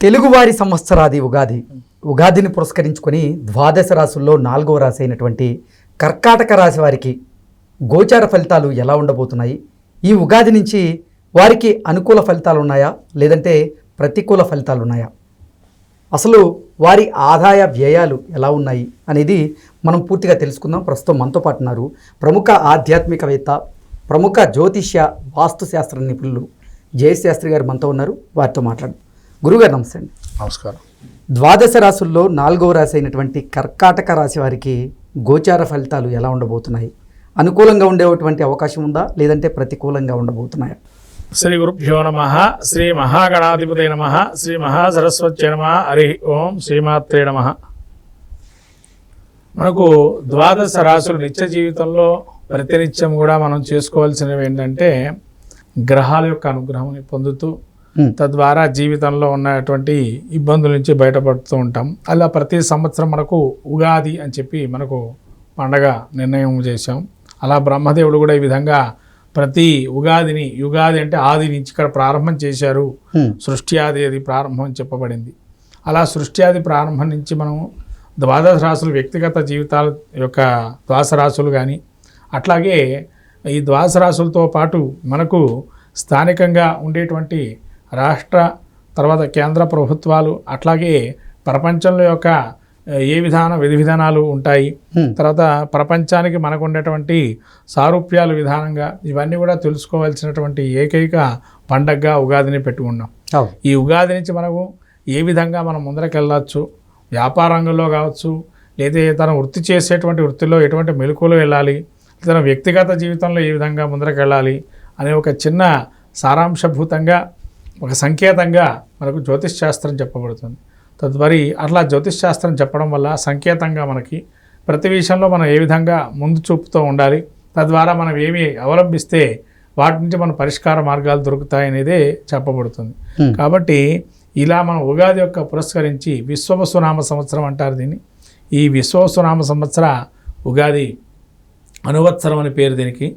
తెలుగువారి సంవత్సరాది ఉగాదిని పురస్కరించుకొని ద్వాదశ రాశుల్లో 4వ రాశి అయినటువంటి కర్కాటక రాశి వారికి గోచార ఫలితాలు ఎలా ఉండబోతున్నాయి? ఈ ఉగాది నుంచి వారికి అనుకూల ఫలితాలు ఉన్నాయా, లేదంటే ప్రతికూల ఫలితాలు ఉన్నాయా? అసలు వారి ఆదాయ వ్యయాలు ఎలా ఉన్నాయి అనేది మనం పూర్తిగా తెలుసుకుందాం. ప్రస్తుతం మనతో పాటు ఉన్నారు ప్రముఖ ఆధ్యాత్మికవేత్త, ప్రముఖ జ్యోతిష్య వాస్తుశాస్త్ర నిపుణులు జయశాస్త్రి గారు మనతో ఉన్నారు. వారితో మాట్లాడు. గురుగారు నమస్తే అండి. నమస్కారం. ద్వాదశ రాశుల్లో 4వ రాశి అయినటువంటి కర్కాటక రాశి వారికి గోచార ఫలితాలు ఎలా ఉండబోతున్నాయి? అనుకూలంగా ఉండేటువంటి అవకాశం ఉందా, లేదంటే ప్రతికూలంగా ఉండబోతున్నాయా? శ్రీ గురుభ్యో నమః. శ్రీ మహాగణాధిపతే నమః. శ్రీ మహాసరస్వత్యై నమః. హరి ఓం. శ్రీమాత్రే నమః. మనకు ద్వాదశ రాశులు నిత్య జీవితంలో ప్రతినిత్యం కూడా మనం చేసుకోవాల్సినవి ఏంటంటే గ్రహాల యొక్క అనుగ్రహాన్ని పొందుతూ తద్వారా జీవితంలో ఉన్నటువంటి ఇబ్బందుల నుంచి బయటపడుతూ ఉంటాం. అలా ప్రతి సంవత్సరం మనకు ఉగాది అని చెప్పి మనకు పండగ నిర్ణయం చేశాం. అలా బ్రహ్మదేవుడు కూడా ఈ విధంగా ప్రతి ఉగాదిని, యుగాది అంటే ఆది నుంచి ఇక్కడ ప్రారంభం చేశారు. సృష్టి ఆది అది ప్రారంభం చెప్పబడింది. అలా సృష్టి ఆది ప్రారంభం నుంచి మనం ద్వాదశ రాశులు వ్యక్తిగత జీవితాల యొక్క ద్వాదశ రాశులు కానీ, అట్లాగే ఈ ద్వాదశ రాశులతో పాటు మనకు స్థానికంగా ఉండేటువంటి రాష్ట్ర తర్వాత కేంద్ర ప్రభుత్వాలు, అట్లాగే ప్రపంచంలో యొక్క ఏ విధి విధానాలు ఉంటాయి, తర్వాత ప్రపంచానికి మనకు ఉండేటువంటి సారూప్యాలు విధానంగా ఇవన్నీ కూడా తెలుసుకోవాల్సినటువంటి ఏకైక పండగగా ఉగాదిని పెట్టుకున్నాం. ఈ ఉగాది నుంచి మనకు ఏ విధంగా మనం ముందరకు వెళ్ళచ్చు, వ్యాపార రంగంలో కావచ్చు, లేదా తన వృత్తి చేసేటువంటి వృత్తిలో ఎటువంటి మెలకువలు వెళ్ళాలి, తన వ్యక్తిగత జీవితంలో ఏ విధంగా ముందరకు వెళ్ళాలి అనే ఒక చిన్న సారాంశభూతంగా ఒక సంకేతంగా మనకు జ్యోతిష్ శాస్త్రం చెప్పబడుతుంది. తదుపరి అట్లా జ్యోతిష్ శాస్త్రం చెప్పడం వల్ల సంకేతంగా మనకి ప్రతి విషయంలో మనం ఏ విధంగా ముందు చూపుతూ ఉండాలి, తద్వారా మనం ఏమి అవలంబిస్తే వాటి నుంచి మన పరిష్కార మార్గాలు దొరుకుతాయనేదే చెప్పబడుతుంది. కాబట్టి ఇలా మనం ఉగాది యొక్క పురస్కరించి విశ్వవసునామ సంవత్సరం అంటారు దీన్ని. ఈ విశ్వవసునామ సంవత్సర ఉగాది అనువత్సరం అని పేరు దీనికి.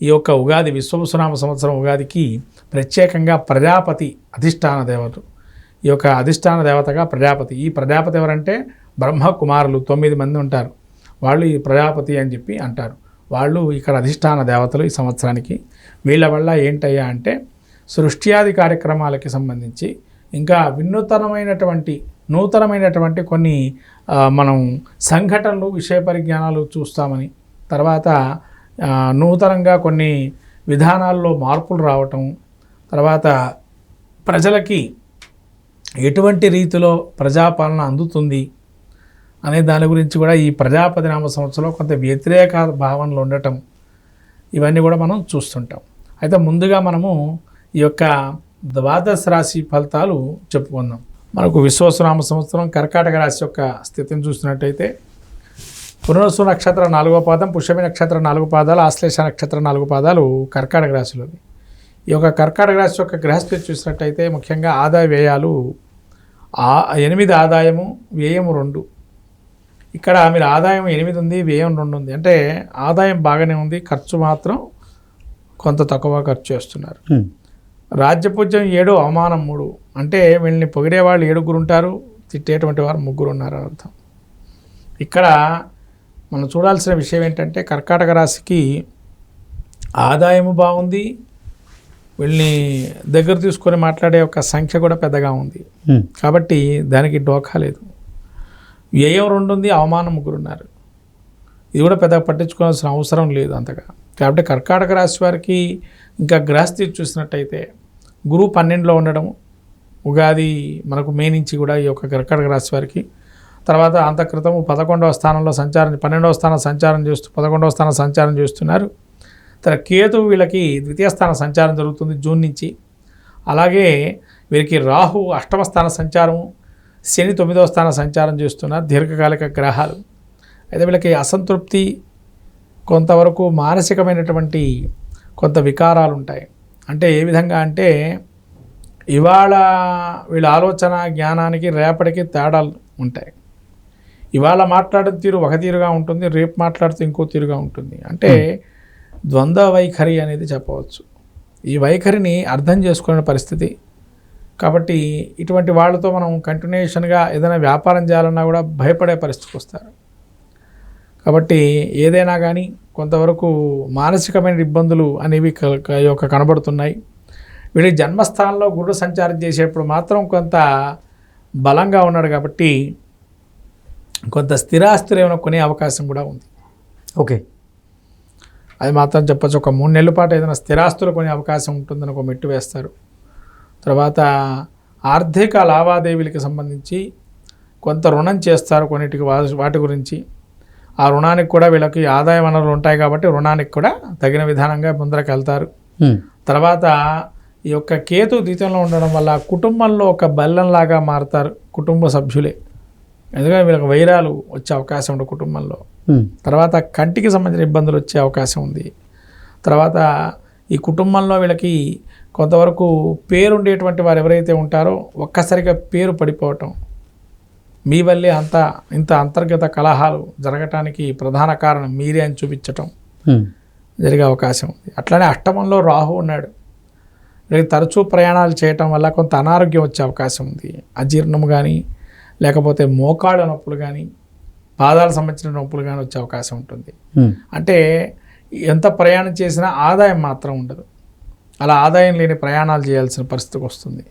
ఈ యొక్క ఉగాది విశ్వవసునామ సంవత్సరం ఉగాదికి ప్రత్యేకంగా ప్రజాపతి అధిష్టాన దేవత, ఈ యొక్క అధిష్టాన దేవతగా ప్రజాపతి. ఈ ప్రజాపతి ఎవరంటే బ్రహ్మ కుమారులు 9 మంది ఉంటారు. వాళ్ళు ఈ ప్రజాపతి అని చెప్పి అంటారు. వాళ్ళు ఇక్కడ అధిష్టాన దేవతలు ఈ సంవత్సరానికి. వీళ్ళ వల్ల ఏంటయ్యా అంటే సృష్ట్యాది కార్యక్రమాలకి సంబంధించి ఇంకా నూతనమైనటువంటి కొన్ని మనం సంఘటనలు, విషయ పరిజ్ఞానాలు చూస్తామని, తర్వాత నూతనంగా కొన్ని విధానాల్లో మార్పులు రావటం, తర్వాత ప్రజలకి ఎటువంటి రీతిలో ప్రజాపాలన అందుతుంది అనే దాని గురించి కూడా ఈ ప్రజాపతి నామ సంవత్సరంలో కొంత వ్యతిరేక భావనలు ఉండటం, ఇవన్నీ కూడా మనం చూస్తుంటాం. అయితే ముందుగా మనము ఈ యొక్క ద్వాదశ రాశి ఫలితాలు చెప్పుకుందాం. మనకు విశ్వవసునామ సంవత్సరం కర్కాటక రాశి యొక్క స్థితిని చూసినట్టయితే పునర్వసు నక్షత్రం 4వ పాదం, పుష్యమి నక్షత్రం 4 పాదాలు, ఆశ్లేష నక్షత్రం 4 పాదాలు కర్కాటక రాశిలోవి. ఈ యొక్క కర్కాటక రాశి యొక్క గ్రహస్థితి చూసినట్టయితే ముఖ్యంగా ఆదాయ వ్యయాలు 8 ఆదాయము, వ్యయం 2. ఇక్కడ మీరు ఆదాయం 8 ఉంది, వ్యయం 2 ఉంది. అంటే ఆదాయం బాగానే ఉంది, ఖర్చు మాత్రం కొంత తక్కువ ఖర్చు చేస్తున్నారు. రాజ్యపూజ్యం 7, అవమానం 3. అంటే వీళ్ళని పొగిడే వాళ్ళు 7 ఉంటారు, తిట్టేటువంటి వారు 3 ఉన్నారు అర్థం. ఇక్కడ మనం చూడాల్సిన విషయం ఏంటంటే కర్కాటక రాశికి ఆదాయము బాగుంది, వీళ్ళని దగ్గర తీసుకొని మాట్లాడే ఒక సంఖ్య కూడా పెద్దగా ఉంది, కాబట్టి దానికి డోకా లేదు. వ్యయం 2 ఉంది, అవమానం 3 ఉన్నారు. ఇది కూడా పెద్దగా పట్టించుకోవాల్సిన అవసరం లేదు అంతగా. కాబట్టి కర్కాటక రాశి వారికి ఇంకా గ్రహస్థితి చూసినట్టయితే గురువు 12లో ఉండడం, ఉగాది మనకు మే నుంచి కూడా ఈ యొక్క కర్కాటక రాశి వారికి. తర్వాత అంతక్రితము 11వ స్థానంలో సంచారం, 12వ స్థానం సంచారం చేస్తూ 11వ స్థానం సంచారం చేస్తున్నారు. తర్వాత కేతు వీళ్ళకి 2వ స్థానం సంచారం జరుగుతుంది జూన్ నుంచి. అలాగే వీరికి రాహు 8వ స్థాన సంచారము, శని 9వ స్థాన సంచారం చేస్తున్నారు, దీర్ఘకాలిక గ్రహాలు. అయితే వీళ్ళకి అసంతృప్తి, కొంతవరకు మానసికమైనటువంటి కొంత వికారాలు ఉంటాయి. అంటే ఏ విధంగా అంటే ఇవాళ వీళ్ళ ఆలోచన జ్ఞానానికి రేపటికి తేడాలు ఉంటాయి. ఇవాళ మాట్లాడే తీరు ఒక తీరుగా ఉంటుంది, రేపు మాట్లాడితే ఇంకో తీరుగా ఉంటుంది. అంటే ద్వంద్వ వైఖరి అనేది చెప్పవచ్చు. ఈ వైఖరిని అర్థం చేసుకునే పరిస్థితి కాబట్టి ఇటువంటి వాళ్ళతో మనం కంటిన్యూషన్గా ఏదైనా వ్యాపారం చేయాలన్నా కూడా భయపడే పరిస్థితికి వస్తారు. కాబట్టి ఏదైనా కానీ కొంతవరకు మానసికమైన ఇబ్బందులు అనేవి కనబడుతున్నాయి. వీడి జన్మస్థానంలో గురుడు సంచారం చేసేప్పుడు మాత్రం కొంత బలంగా ఉన్నాడు కాబట్టి కొంత స్థిరాస్తులు ఏమైనా కొనే అవకాశం కూడా ఉంది. ఓకే, అది మాత్రం చెప్పచ్చు. ఒక 3 నెలల పాటు ఏదైనా స్థిరాస్తులు కొనే అవకాశం ఉంటుందని ఒక మెట్టు వేస్తారు. తర్వాత ఆర్థిక లావాదేవీలకు సంబంధించి కొంత రుణం చేస్తారు కొన్నిటికి, వాటి గురించి. ఆ రుణానికి కూడా వీళ్ళకి ఆదాయ వనరులు ఉంటాయి కాబట్టి రుణానికి కూడా తగిన విధానంగా ముందరకు వెళ్తారు. తర్వాత ఈ యొక్క కేతు ద్వితీయంలో ఉండడం వల్ల కుటుంబంలో ఒక బల్లంలాగా మారుతారు కుటుంబ సభ్యులే. ఎందుకంటే వీళ్ళకి వైరాలు వచ్చే అవకాశం ఉంది కుటుంబంలో. తర్వాత కంటికి సంబంధించిన ఇబ్బందులు వచ్చే అవకాశం ఉంది. తర్వాత ఈ కుటుంబంలో వీళ్ళకి కొంతవరకు పేరు ఉండేటువంటి వారు ఎవరైతే ఉంటారో ఒక్కసారిగా పేరు పడిపోవటం, మీ వల్లే ఇంత అంతర్గత కలహాలు జరగటానికి ప్రధాన కారణం మీరే అని చూపించటం జరిగే అవకాశం ఉంది. అట్లనే అష్టమంలో రాహు ఉన్నాడు. వీళ్ళకి తరచూ ప్రయాణాలు చేయటం వల్ల కొంత అనారోగ్యం వచ్చే అవకాశం ఉంది. అజీర్ణం కానీ, లేకపోతే మోకాళ్ళ నొప్పులు కానీ, పాదాలకు సంబంధించిన నొప్పులు కానీ వచ్చే అవకాశం ఉంటుంది. అంటే ఎంత ప్రయాణం చేసినా ఆదాయం మాత్రం ఉండదు. అలా ఆదాయం లేని ప్రయాణాలు చేయాల్సిన పరిస్థితికి వస్తుంది.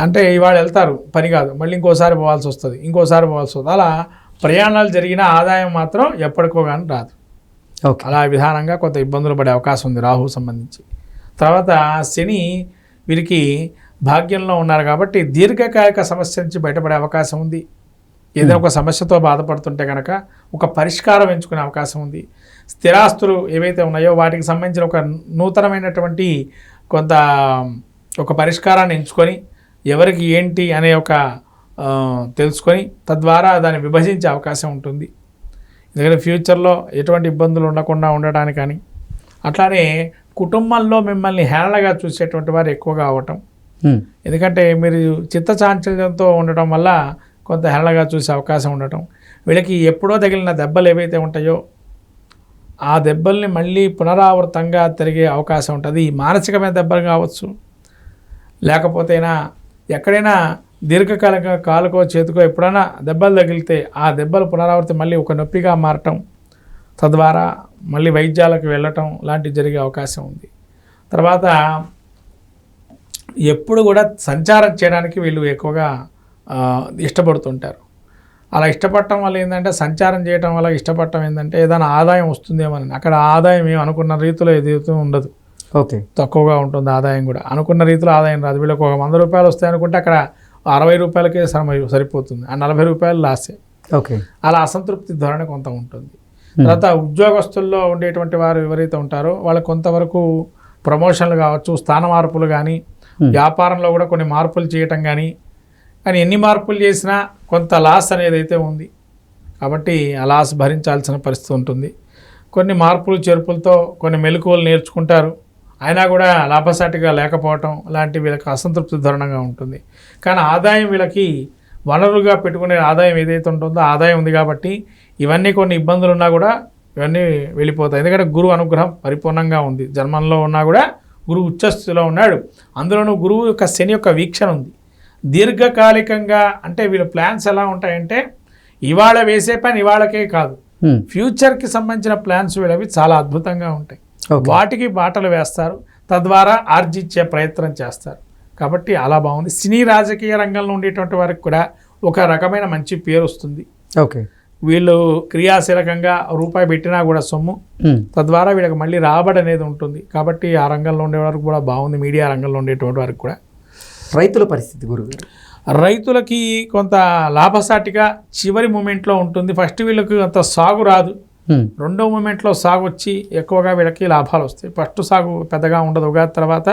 అంటే ఇవాళ వెళ్తారు, పని కాదు, మళ్ళీ ఇంకోసారి పోవాల్సి వస్తుంది, అలా ప్రయాణాలు జరిగిన ఆదాయం మాత్రం ఎప్పటికో కానీ రాదు. అలా విధానంగా కొంత ఇబ్బందులు పడే అవకాశం ఉంది రాహు సంబంధించి. తర్వాత శని వీరికి భాగ్యంలో ఉన్నారు కాబట్టి దీర్ఘకాలిక సమస్య నుంచి బయటపడే అవకాశం ఉంది. ఏదైనా ఒక సమస్యతో బాధపడుతుంటే కనుక ఒక పరిష్కారం ఎంచుకునే అవకాశం ఉంది. స్థిరాస్తులు ఏవైతే ఉన్నాయో వాటికి సంబంధించిన ఒక నూతనమైనటువంటి ఒక పరిష్కారాన్ని ఎంచుకొని ఎవరికి ఏంటి అనే ఒక తెలుసుకొని తద్వారా దాన్ని విభజించే అవకాశం ఉంటుంది. ఎందుకంటే ఫ్యూచర్లో ఎటువంటి ఇబ్బందులు ఉండకుండా ఉండడానికి కానీ, అట్లానే కుటుంబంలో మిమ్మల్ని హేళనగా చూసేటువంటి వారు ఎక్కువగా అవ్వటం. ఎందుకంటే మీరు చిత్తచాంచల్యంతో ఉండటం వల్ల కొంత హేళనగా చూసే అవకాశం ఉండటం. వీళ్ళకి ఎప్పుడో తగిలిన దెబ్బలు ఏవైతే ఉంటాయో ఆ దెబ్బల్ని మళ్ళీ పునరావృతంగా తిరిగే అవకాశం ఉంటుంది. మానసికమైన దెబ్బలు కావచ్చు, లేకపోతేనా ఎక్కడైనా దీర్ఘకాలిక కాలుకో చేతికో ఎప్పుడైనా దెబ్బలు తగిలితే ఆ దెబ్బలు పునరావృతం మళ్ళీ ఒక నొప్పిగా మారటం, తద్వారా మళ్ళీ వైద్యాలకు వెళ్ళటం లాంటివి జరిగే అవకాశం ఉంది. తర్వాత ఎప్పుడు కూడా సంచారం చేయడానికి వీళ్ళు ఎక్కువగా ఇష్టపడుతుంటారు. అలా ఇష్టపడటం వల్ల ఏంటంటే, సంచారం చేయటం వల్ల ఇష్టపడటం ఏంటంటే ఏదైనా ఆదాయం వస్తుందేమని. అక్కడ ఆదాయం ఏమి అనుకున్న రీతిలో ఏదైతే ఉండదు, ఓకే, తక్కువగా ఉంటుంది ఆదాయం కూడా. అనుకున్న రీతిలో ఆదాయం రాదు. వీళ్ళకి ఒక 100 రూపాయలు వస్తాయనుకుంటే అక్కడ 60 రూపాయలకే సరిపోతుంది, ఆ 40 రూపాయలు లాసే. ఓకే, అలా అసంతృప్తి ధోరణి కొంత ఉంటుంది. తర్వాత ఉద్యోగస్తుల్లో ఉండేటువంటి వారు ఎవరైతే ఉంటారో వాళ్ళకి కొంతవరకు ప్రమోషన్లు కావచ్చు, స్థాన మార్పులు కానీ, వ్యాపారంలో కూడా కొన్ని మార్పులు చేయటం కానీ ఎన్ని మార్పులు చేసినా కొంత లాస్ అనేది అయితే ఉంది. కాబట్టి ఆ లాస్ భరించాల్సిన పరిస్థితి ఉంటుంది. కొన్ని మార్పులు చేర్పులతో కొన్ని మెలకువలు నేర్చుకుంటారు, అయినా కూడా లాభసాటిగా లేకపోవటం లాంటి వీళ్ళకి అసంతృప్తి ధోరణంగా ఉంటుంది. కానీ ఆదాయం వీళ్ళకి వనరులుగా పెట్టుకునే ఆదాయం ఏదైతే ఉంటుందో ఆదాయం ఉంది కాబట్టి ఇవన్నీ కొన్ని ఇబ్బందులు ఉన్నా కూడా ఇవన్నీ వెళ్ళిపోతాయి. ఎందుకంటే గురువు అనుగ్రహం పరిపూర్ణంగా ఉంది. జన్మంలో ఉన్నా కూడా గురువు ఉచ్చస్థితిలో ఉన్నాడు. అందులోనూ గురువు యొక్క శని యొక్క వీక్షణ ఉంది. దీర్ఘకాలికంగా అంటే వీళ్ళ ప్లాన్స్ ఎలా ఉంటాయంటే ఇవాళ వేసే పని ఇవాళకే కాదు, ఫ్యూచర్కి సంబంధించిన ప్లాన్స్ వీళ్ళవి చాలా అద్భుతంగా ఉంటాయి. వాటికి బాటలు వేస్తారు, తద్వారా ఆర్జించే ప్రయత్నం చేస్తారు. కాబట్టి అలా బాగుంది. సినీ రాజకీయ రంగంలో ఉండేటువంటి వారికి కూడా ఒక రకమైన మంచి పేరు వస్తుంది. ఓకే, వీళ్ళు క్రియాశీలకంగా రూపాయి పెట్టినా కూడా సొమ్ము, తద్వారా వీళ్ళకి మళ్ళీ రాబడి అనేది ఉంటుంది. కాబట్టి ఆ రంగంలో ఉండే వారికి కూడా బాగుంది. మీడియా రంగంలో ఉండేటువంటి వారికి కూడా. రైతుల పరిస్థితి గురుగారు? రైతులకి కొంత లాభసాటిగా చివరి మూమెంట్లో ఉంటుంది. ఫస్ట్ వీళ్ళకి అంత సాగు రాదు, రెండో మూమెంట్లో సాగు వచ్చి ఎక్కువగా వీళ్ళకి లాభాలు వస్తాయి. ఫస్ట్ సాగు పెద్దగా ఉండదు ఉగాది తర్వాత,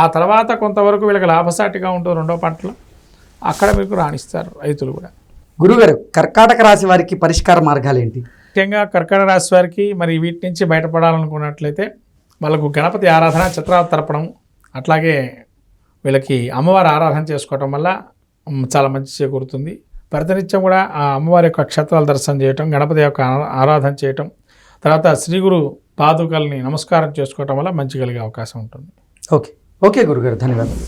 ఆ తర్వాత కొంతవరకు వీళ్ళకి లాభసాటిగా ఉంటుంది రెండో పంటలో, అక్కడ మీకు రాణిస్తారు రైతులు కూడా. గురుగారు, కర్కాటక రాశి వారికి పరిష్కార మార్గాలు ఏంటి? ముఖ్యంగా కర్కాటక రాశి వారికి మరి వీటి నుంచి బయటపడాలనుకున్నట్లయితే వాళ్ళకు గణపతి ఆరాధన, చిత్రాలు తర్పణం, అట్లాగే వీళ్ళకి అమ్మవారి ఆరాధన చేసుకోవటం వల్ల చాలా మంచి చేకూరుతుంది. ప్రతినిత్యం కూడా ఆ అమ్మవారి యొక్క క్షేత్రాలు దర్శనం చేయటం, గణపతి యొక్క ఆరాధన చేయటం, తర్వాత శ్రీ గురు పాదుకల్ని నమస్కారం చేసుకోవటం వల్ల మంచి కలిగే అవకాశం ఉంటుంది. ఓకే గురుగారు, ధన్యవాదాలు.